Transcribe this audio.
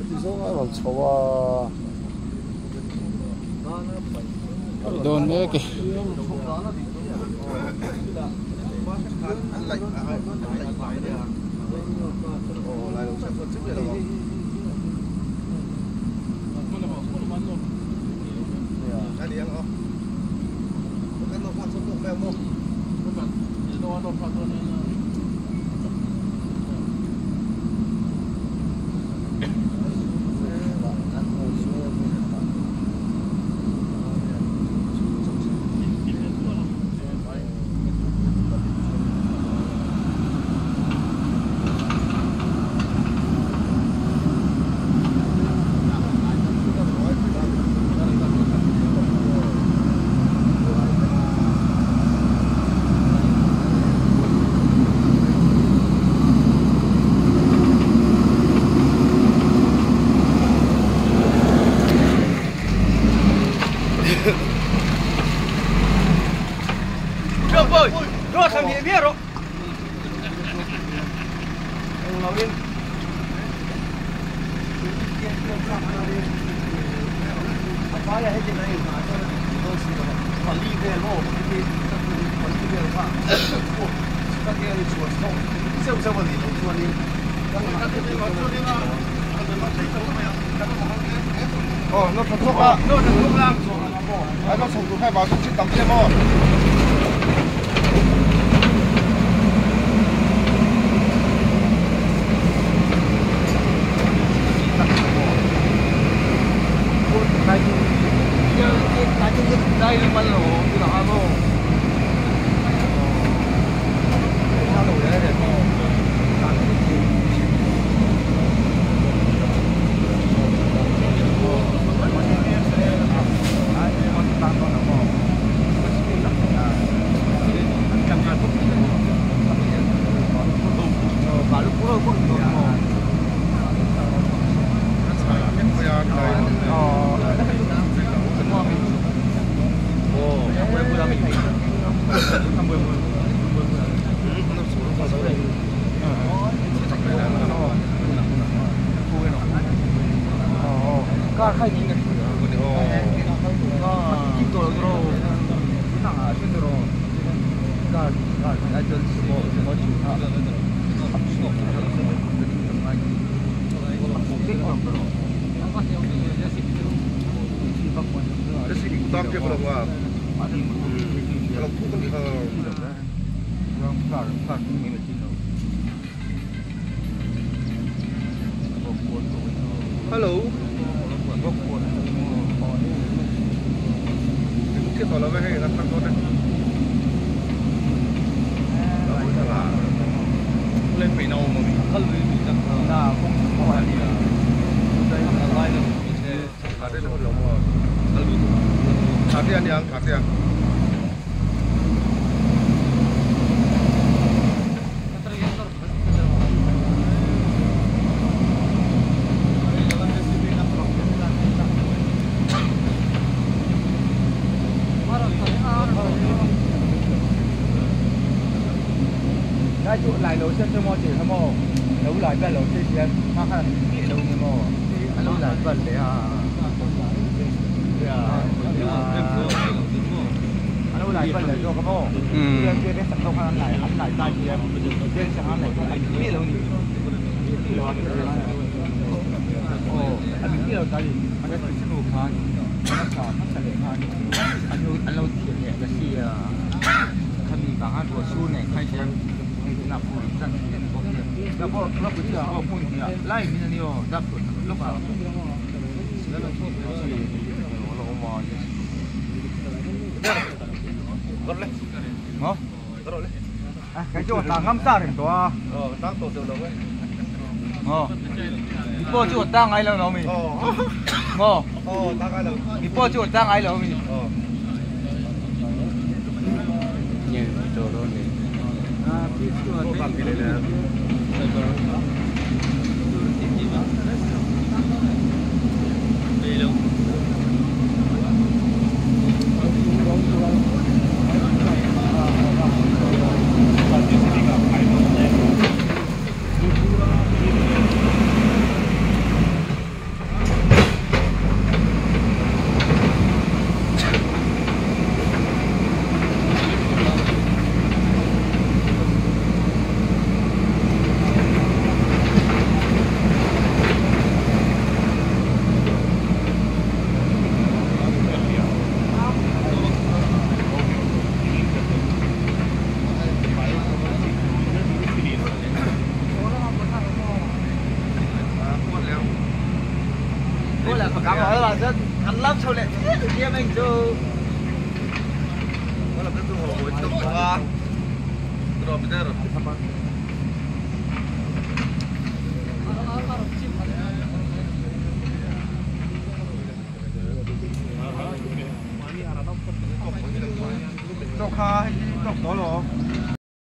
이소가 멈춰와. Đồn nữa kìa. Rồi thằng gì biết rồi. nó thật thuốc à? Nó thật thuốc lang. Nó sống từ khai báo xuống trên tấm kia mà. Đây là bắt đầu từ đó vô. Sao đổi đây để có. Hello. Cái tàu là về hay là tăng tốt đấy. Lên phải nào mà mình khăn lên mình đang là không phải là đây là lai là mình sẽ thả đây là một lòng mà thả tiền đi ăn thả tiền. Cái chỗ lại lối xe mô chỉ tham mô đấu lại cái lối xe mà khăn bị đâu như mô đấu lại gần để đấu lại gần để cho cái mô trên kia cái sẵn không ăn lại tay kia trên sẵn ăn lại cái biết đâu nhỉ anh biết đâu tay anh cái sẵn đồ khá anh chọn anh sẵn để khá anh lâu thiệt nhẹ cái gì khăn bị cả hai của su này khai xem nạp phun sang tiền có tiền,แล้วก็เราไปที่เราพูดเนี่ยไล่มีนี่อ๋อดับฝนลูกอ่ะแล้วเราพูดเรามาgật lên, hả? Gật lên. Cái chỗ tàng ngắm xa thì to. Tàng tổ tiểu đồng ấy. Đi po chỗ tàng ai là nó mình. Tàng ai là. Đi po chỗ tàng ai là mình. Nhiều chỗ đó này. Cảm ơn là rất hắn lắm sau lại thiết được kia mình chứ. Wala betul kalau buat itu apa? Terus betul.